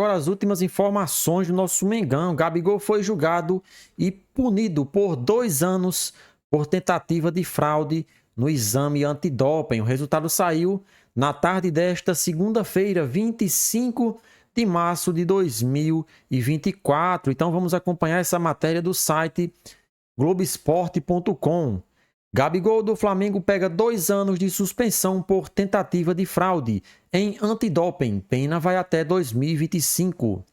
Agora as últimas informações do nosso Mengão. Gabigol foi julgado e punido por 2 anos por tentativa de fraude no exame antidoping. O resultado saiu na tarde desta segunda-feira, 25 de março de 2024. Então vamos acompanhar essa matéria do site Globoesporte.com. Gabigol do Flamengo pega 2 anos de suspensão por tentativa de fraude em antidoping. Pena vai até 2025.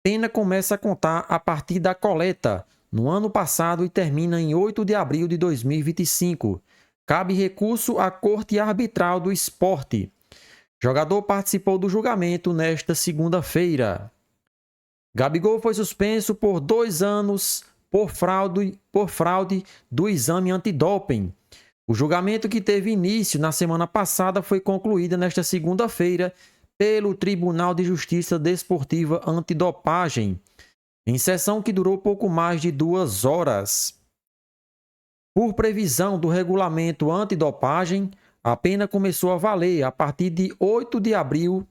Pena começa a contar a partir da coleta no ano passado e termina em 8 de abril de 2025. Cabe recurso à Corte Arbitral do Esporte. Jogador participou do julgamento nesta segunda-feira. Gabigol foi suspenso por 2 anos por fraude do exame antidoping. O julgamento, que teve início na semana passada, foi concluído nesta segunda-feira pelo Tribunal de Justiça Desportiva Antidopagem, em sessão que durou pouco mais de 2 horas. Por previsão do regulamento antidopagem, a pena começou a valer a partir de 8 de abril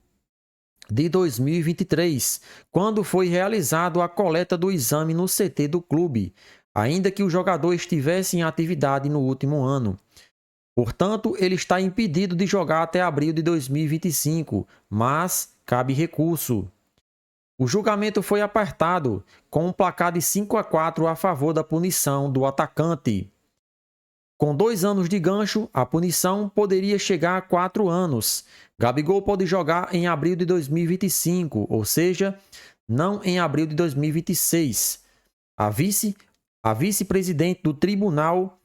de 2023, quando foi realizado a coleta do exame no CT do clube, ainda que o jogador estivesse em atividade no último ano. Portanto, ele está impedido de jogar até abril de 2025, mas cabe recurso. O julgamento foi apertado, com um placar de 5-4 a favor da punição do atacante. Com 2 anos de gancho, a punição poderia chegar a 4 anos. Gabigol pode jogar em abril de 2025, ou seja, não em abril de 2026. A vice-presidente do Tribunal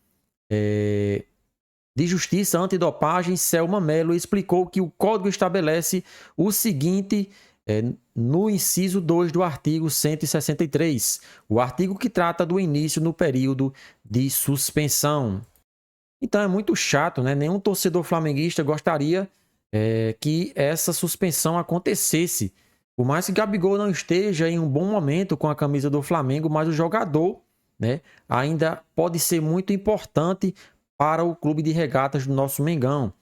de Justiça Antidopagem, Selma Mello, explicou que o código estabelece o seguinte no inciso 2 do artigo 163, o artigo que trata do início no período de suspensão. Então é muito chato, né? Nenhum torcedor flamenguista gostaria que essa suspensão acontecesse. Por mais que Gabigol não esteja em um bom momento com a camisa do Flamengo, mas o jogador, né, ainda pode ser muito importante para o clube de regatas do nosso Mengão.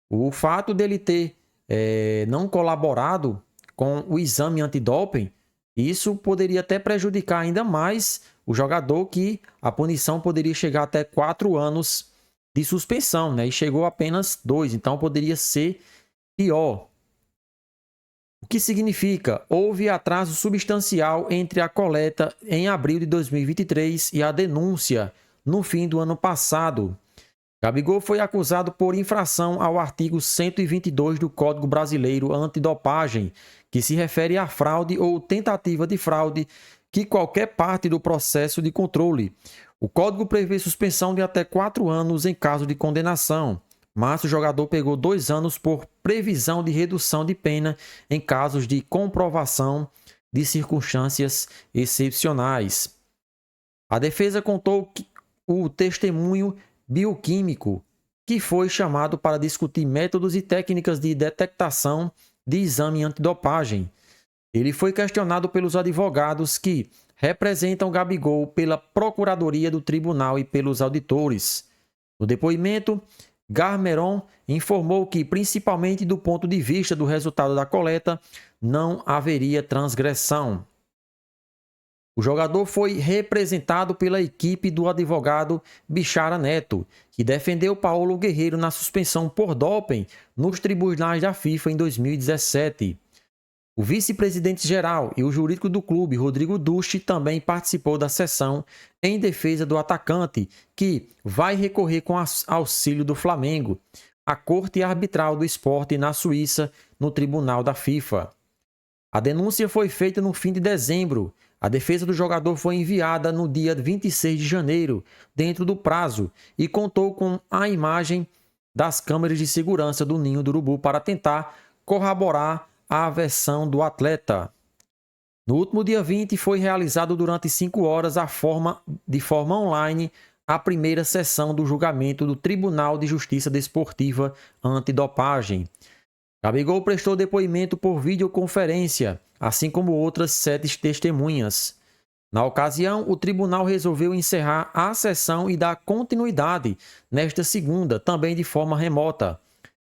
O fato dele ter não colaborado com o exame antidoping, isso poderia até prejudicar ainda mais o jogador, que a punição poderia chegar até 4 anos de suspensão, né? E chegou apenas 2, então poderia ser pior. O que significa? Houve atraso substancial entre a coleta em abril de 2023 e a denúncia no fim do ano passado. Gabigol foi acusado por infração ao artigo 122 do Código Brasileiro Antidopagem, que se refere à fraude ou tentativa de fraude que qualquer parte do processo de controle. O código prevê suspensão de até 4 anos em caso de condenação, mas o jogador pegou 2 anos por previsão de redução de pena em casos de comprovação de circunstâncias excepcionais. A defesa contou o testemunho bioquímico, que foi chamado para discutir métodos e técnicas de detectação de exame antidopagem. Ele foi questionado pelos advogados que representam Gabigol pela Procuradoria do Tribunal e pelos auditores. No depoimento, Garmeron informou que, principalmente do ponto de vista do resultado da coleta, não haveria transgressão. O jogador foi representado pela equipe do advogado Bichara Neto, que defendeu Paulo Guerreiro na suspensão por doping nos tribunais da FIFA em 2017. O vice-presidente-geral e o jurídico do clube, Rodrigo Duste, também participou da sessão em defesa do atacante, que vai recorrer com auxílio do Flamengo à Corte Arbitral do Esporte na Suíça, no Tribunal da FIFA. A denúncia foi feita no fim de dezembro. A defesa do jogador foi enviada no dia 26 de janeiro, dentro do prazo, e contou com a imagem das câmeras de segurança do Ninho do Urubu para tentar corroborar a versão do atleta. No último dia 20, foi realizado durante 5 horas de forma online a primeira sessão do julgamento do Tribunal de Justiça Desportiva Antidopagem. Gabigol prestou depoimento por videoconferência, assim como outras 7 testemunhas. Na ocasião, o tribunal resolveu encerrar a sessão e dar continuidade nesta segunda, também de forma remota.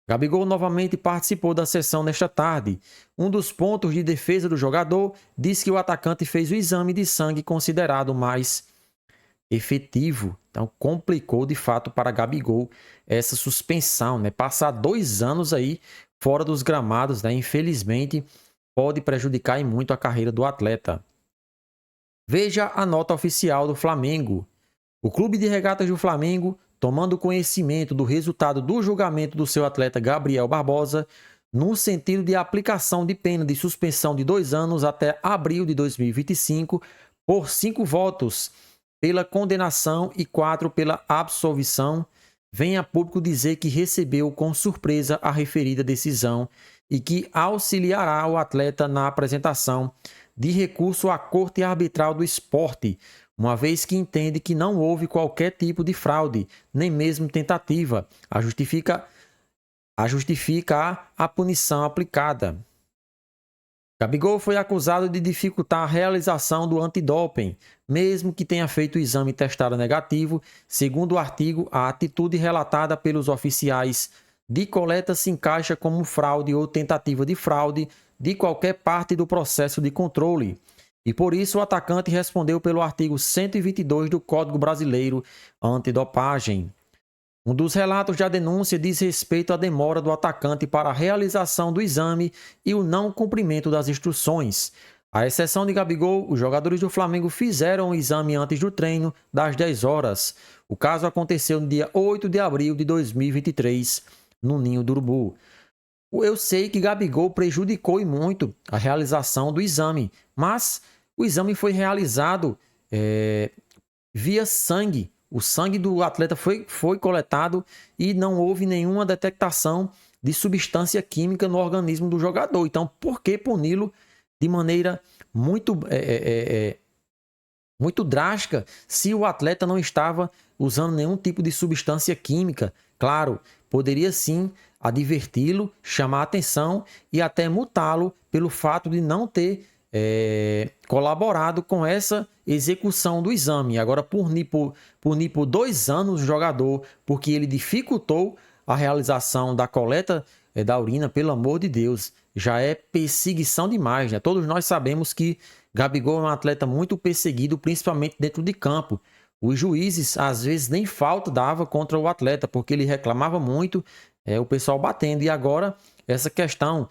Gabigol novamente participou da sessão nesta tarde. Um dos pontos de defesa do jogador diz que o atacante fez o exame de sangue considerado mais efetivo. Então complicou de fato para Gabigol essa suspensão, né? Passar 2 anos aí fora dos gramados, né? Infelizmente pode prejudicar e muito a carreira do atleta. Veja a nota oficial do Flamengo. O Clube de Regatas do Flamengo, tomando conhecimento do resultado do julgamento do seu atleta Gabriel Barbosa, no sentido de aplicação de pena de suspensão de 2 anos até abril de 2025, por 5 votos pela condenação e 4 pela absolvição, vem a público dizer que recebeu com surpresa a referida decisão e que auxiliará o atleta na apresentação de recurso à Corte Arbitral do Esporte, uma vez que entende que não houve qualquer tipo de fraude, nem mesmo tentativa, a justificar a punição aplicada. Gabigol foi acusado de dificultar a realização do antidoping, mesmo que tenha feito o exame testado negativo. Segundo o artigo, a atitude relatada pelos oficiais de coleta se encaixa como fraude ou tentativa de fraude de qualquer parte do processo de controle. E por isso o atacante respondeu pelo artigo 122 do Código Brasileiro Antidopagem. Um dos relatos da denúncia diz respeito à demora do atacante para a realização do exame e o não cumprimento das instruções. À exceção de Gabigol, os jogadores do Flamengo fizeram o exame antes do treino, das 10 horas. O caso aconteceu no dia 8 de abril de 2023, no Ninho do Urubu. Eu sei que Gabigol prejudicou e muito a realização do exame, mas o exame foi realizado via sangue. O sangue do atleta foi coletado e não houve nenhuma detectação de substância química no organismo do jogador. Então, por que puni-lo de maneira muito drástica se o atleta não estava usando nenhum tipo de substância química? Claro, poderia sim adverti-lo, chamar a atenção e até multá-lo pelo fato de não ter colaborado com essa execução do exame. Agora, punir por 2 anos o jogador porque ele dificultou a realização da coleta da urina, pelo amor de Deus, já é perseguição demais, né? Todos nós sabemos que Gabigol é um atleta muito perseguido, principalmente dentro de campo. Os juízes, às vezes, nem falta dava contra o atleta, porque ele reclamava muito, o pessoal batendo. E agora, essa questão,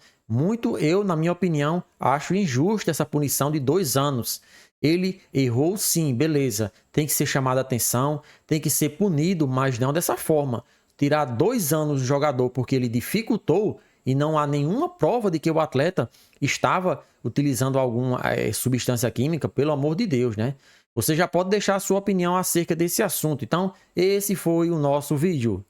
eu, na minha opinião, acho injusta essa punição de 2 anos. Ele errou sim, beleza, tem que ser chamado a atenção, tem que ser punido, mas não dessa forma. Tirar 2 anos do jogador porque ele dificultou e não há nenhuma prova de que o atleta estava utilizando alguma substância química, pelo amor de Deus, né? Você já pode deixar a sua opinião acerca desse assunto. Então, esse foi o nosso vídeo.